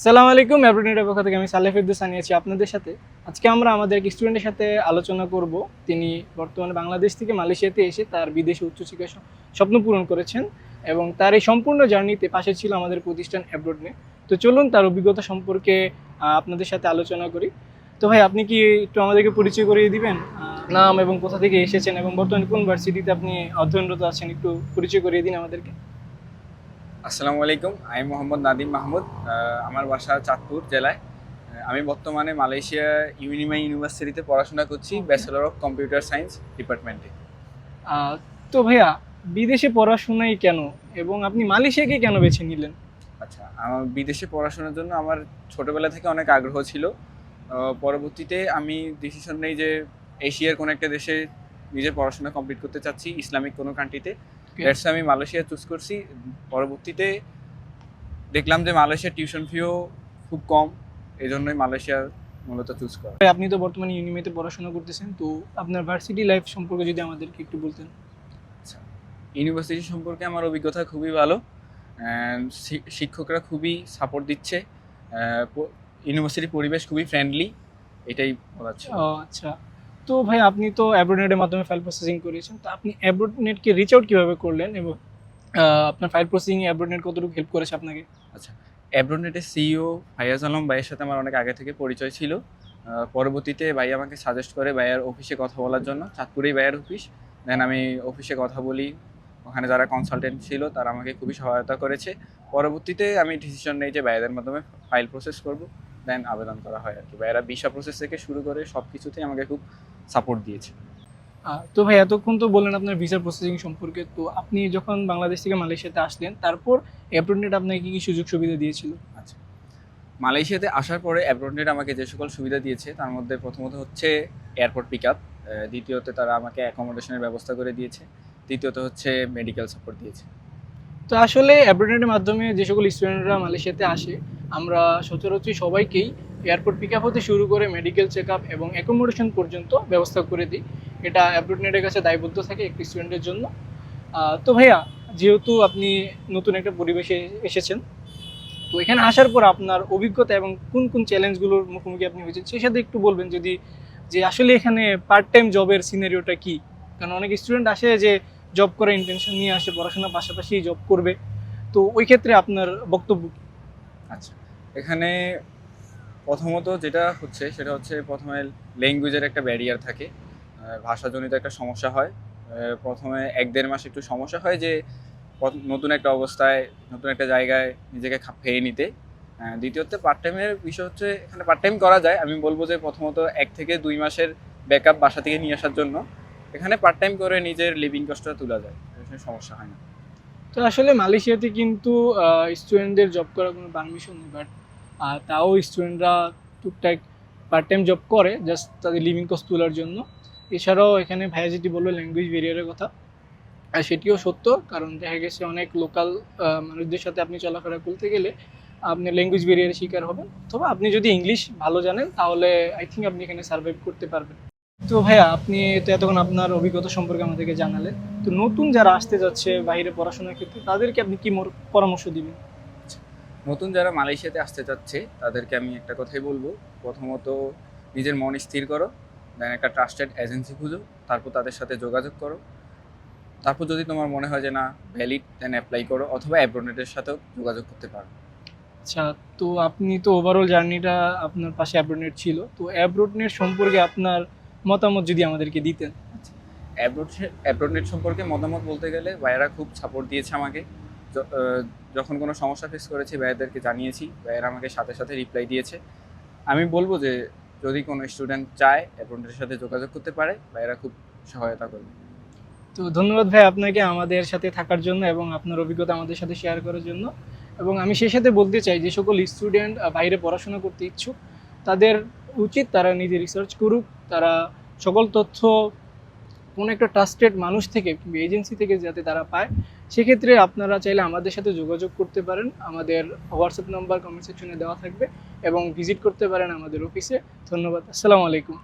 আসসালামু আলাইকুম। অ্যাব্রোনেটের পক্ষ থেকে আমি সালেহ ফেরদৌস আছি আপনাদের সাথে। আজকে আমরা আমাদের এক স্টুডেন্টের সাথে আলোচনা করব। তিনি বর্তমানে বাংলাদেশ থেকে মালয়েশিয়াতে এসে তার বিদেশে উচ্চশিক্ষার স্বপ্ন পূরণ করেছেন এবং তার এই সম্পূর্ণ জার্নিতে পাশে ছিল আমাদের প্রতিষ্ঠান অ্যাব্রোডনে। তো চলুন তার অভিজ্ঞতা সম্পর্কে আপনাদের সাথে আলোচনা করি। তো ভাই, আপনি কি একটু আমাদেরকে পরিচয় করিয়ে দিবেন, নাম এবং কোথা থেকে এসেছেন এবং বর্তমানে কোন ভার্সিটিতে আপনি অধ্যয়নরত আছেন, একটু পরিচয় করিয়ে দিন আমাদেরকে। আসসালামু আলাইকুম, আমি মোহাম্মদ নাদিম মাহমুদ। আমার বাসা চাঁদপুর জেলায়। আমি বর্তমানে মালয়েশিয়া ইউনিমাই ইউনিভার্সিটিতে পড়াশোনা করছি, ব্যাচেলর অফ কম্পিউটার সায়েন্স ডিপার্টমেন্টে। আহ, তো ভাইয়া, বিদেশে পড়াশোনাই কেন এবং আপনি মালয়েশিয়াকে কেন বেছে নিলেন? আচ্ছা, আমার বিদেশে পড়াশোনার জন্য আমার ছোটবেলা থেকে অনেক আগ্রহ ছিল। পরবর্তীতে আমি ডিসিশন নেই যে এশিয়ার কোনো একটা দেশে নিজের পড়াশোনা কমপ্লিট করতে চাচ্ছি, ইসলামিক কোনো কান্ট্রিতে। দ্যাটস আমি মালয়েশিয়া চুজ করছি। পরবর্তীতে দেখলাম যে মালয়েশিয়ার টিউশন ফিও খুব কম, এই জন্যই মালয়েশিয়া মূলত চুজ করা। ভাই, আপনি তো বর্তমানে ইউনিমেতে পড়াশোনা করতেছেন, তো আপনার ভার্সিটি লাইফ সম্পর্কে যদি আমাদেরকে একটু বলতেন। আচ্ছা, ইউনিভার্সিটি সম্পর্কে আমার অভিজ্ঞতা খুবই ভালো। শিক্ষকরা খুবই সাপোর্ট দিচ্ছে। ইউনিভার্সিটির পরিবেশ খুবই ফ্রেন্ডলি, এটাই বলার ছিল। ও আচ্ছা। তো ভাই, আপনি তো অ্যাব্রোনেটের মাধ্যমে ফাইল প্রসেসিং করেছেন, তো আপনি অ্যাব্রোনেটকে রিচ আউট কিভাবে করলেন এবং আপনার ফাইল প্রসেসিং অ্যাব্রোনেট কতটুকু হেল্প করেছে আপনাকে? আচ্ছা, অ্যাব্রোনেটের সিইও ফাইয়াজ আলম ভাইয়ের সাথে আমার অনেক আগে থেকে পরিচয় ছিল। পরবর্তীতে ভাই আমাকে সাজেস্ট করে ভাইয়ার অফিসে কথা বলার জন্য। চাঁদপুরেই ভাইয়ার অফিস। দেন আমি অফিসে কথা বলি, ওখানে যারা কনসালটেন্ট ছিল তারা আমাকে খুবই সহায়তা করেছে। পরবর্তীতে আমি ডিসিশন নেই যে ভাইয়াদের মাধ্যমে ফাইল প্রসেস করব। দেন আবেদন করা হয় আর কি। ভাইয়ারা ভিসা প্রসেস থেকে শুরু করে সব কিছুতেই আমাকে খুব সাপোর্ট দিয়েছে। তো ভাই, এতক্ষণ তো বললেন আপনার ভিসা প্রসেসিং সম্পর্কে, তো আপনি যখন বাংলাদেশ থেকে মালয়েশিয়াতে আসলেন, তারপর অ্যাব্রোনেট আপনাকে কি কি সুযোগ সুবিধা দিয়েছিল? আচ্ছা, মালয়েশিয়াতে আসার পরে অ্যাব্রোনেট আমাকে যে সকল সুবিধা দিয়েছে তার মধ্যে প্রথমত হচ্ছে এয়ারপোর্ট পিক আপ, দ্বিতীয়ত তারা আমাকে অ্যাকোমোডেশনের ব্যবস্থা করে দিয়েছে, তৃতীয়ত হচ্ছে মেডিকেল সাপোর্ট দিয়েছে। তো আসলে অ্যাব্রোনেটের মাধ্যমে যে সকল স্টুডেন্টরা মালয়েশিয়াতে আসে, আমরা সচরাচর সবাইকেই এয়ারপোর্ট পিক আপ হতে শুরু করে মেডিকেল চেক আপ এবং অ্যাকোমোডেশন পর্যন্ত ব্যবস্থা করে দিই। এটা অ্যাব্রোনেটের কাছে দায়বদ্ধ থাকে একটি স্টুডেন্টের জন্য। তো ভাইয়া, যেহেতু আপনি নতুন একটা পরিবেশে এসেছেন, তো এখানে আসার পর আপনার অভিজ্ঞতা এবং কোন কোন চ্যালেঞ্জগুলোর মুখোমুখি আপনি হয়েছেন সেই সাথে একটু বলবেন, যদি যে আসলে এখানে পার্ট টাইম জবের সিনারিওটা কি। কারণ অনেক স্টুডেন্ট আসে যে জব করার ইন্টেনশন নিয়ে আসে, পড়াশোনার পাশাপাশি জব করবে, তো ওই ক্ষেত্রে আপনার বক্তব্য কি? আচ্ছা, এখানে প্রথমত যেটা হচ্ছে সেটা হচ্ছে প্রথমে ল্যাঙ্গুয়েজের একটা ব্যারিয়ার থাকে, ভাষাজনিত একটা সমস্যা হয়। প্রথমে ১-১.৫ মাস একটু সমস্যা হয় যে নতুন একটা অবস্থায়, নতুন একটা জায়গায় নিজেকে খাপ খেয়ে নিতে। দ্বিতীয়ত পার্ট টাইমের বিষয় হচ্ছে এখানে পার্ট টাইম করা যায়। আমি বলব যে প্রথমত ১ থেকে ২ মাসের ব্যাকআপ বাসা থেকে নিয়ে আসার জন্য এখানে পার্ট টাইম করে নিজের লিভিং কস্টটা তোলা যায়, এখানে সমস্যা হয় না। তো আসলে মালয়েশিয়াতে কিন্তু স্টুডেন্টদের জব করার কোনো পারমিশন নেই, বাট তাও স্টুডেন্টরা টুকটাক পার্ট টাইম জব করে জাস্ট তাদের লিভিং কস্ট তোলার জন্য। এছাড়াও এখানে ভাইয়া যেটি বললো ল্যাঙ্গুয়েজ ব্যারিয়ারের কথা, আর সেটিও সত্য। কারণ দেখা গেছে অনেক লোকাল মানুষদের সাথে আপনি চলাফেরা করতে গেলে আপনি ল্যাঙ্গুয়েজ ব্যারিয়ারের শিকার হবেন, অথবা আপনি যদি ইংলিশ ভালো জানেন তাহলে আই থিঙ্ক আপনি এখানে সার্ভাইভ করতে পারবেন। তো ভাইয়া, আপনি তো এতক্ষণ আপনার অভিজ্ঞতা সম্পর্কে আমাদেরকে জানালেন, তো নতুন যারা আসতে যাচ্ছে বাইরে পড়াশোনার ক্ষেত্রে তাদেরকে আপনি কি পরামর্শ দিবেন? নতুন যারা মালয়েশিয়াতে আসতে চাচ্ছে তাদেরকে আমি একটা কথাই বলবো, প্রথমত নিজের মন স্থির করো, দেন একটা ট্রাস্টেড এজেন্সি খুঁজো, তারপর তাদের সাথে যোগাযোগ করো। তারপর যদি তোমার মনে হয় যে না ভ্যালিড, দেন অ্যাপ্লাই করো, অথবা অ্যাব্রোনেটের সাথেও যোগাযোগ করতে পারো। আচ্ছা, তো আপনি তো ওভারঅল জার্নিটা আপনার পাশে অ্যাব্রোনেট ছিল, তো অ্যাব্রোনেট সম্পর্কে আপনার মতামত যদি আমাদেরকে দিতেন। আচ্ছা, অ্যাব্রোনেট সম্পর্কে মতামত বলতে গেলে ভাইয়েরা খুব সাপোর্ট দিয়েছে আমাকে। যখন কোনো সমস্যা ফেস করেছি ভাইয়াদেরকে জানিয়েছি, ভাইয়েরা আমাকে সাথে সাথে রিপ্লাই দিয়েছে। আমি বলবো যে যদি কোনো স্টুডেন্ট চায় অ্যাব্রোনেটের সাথে যোগাযোগ করতে পারে, ভাইয়েরা খুব সহায়তা করবে। তো ধন্যবাদ ভাই আপনাকে আমাদের সাথে থাকার জন্য এবং আপনার অভিজ্ঞতা আমাদের সাথে শেয়ার করার জন্য। এবং আমি সেই সাথে বলতে চাই, যে সকল স্টুডেন্ট বাইরে পড়াশোনা করতে ইচ্ছুক, তাদের উচিত তারা নিজে রিসার্চ করুক, তারা সকল তথ্য কোনো একটা ট্রাস্টেড মানুষ থেকে কিংবা এজেন্সি থেকে যাতে তারা পায়। সেক্ষেত্রে আপনারা চাইলে আমাদের সাথে যোগাযোগ করতে পারেন, আমাদের হোয়াটসঅ্যাপ নাম্বার কমেন্ট সেকশনে দেওয়া থাকবে, এবং ভিজিট করতে পারেন আমাদের অফিসে। ধন্যবাদ, আসসালামু আলাইকুম।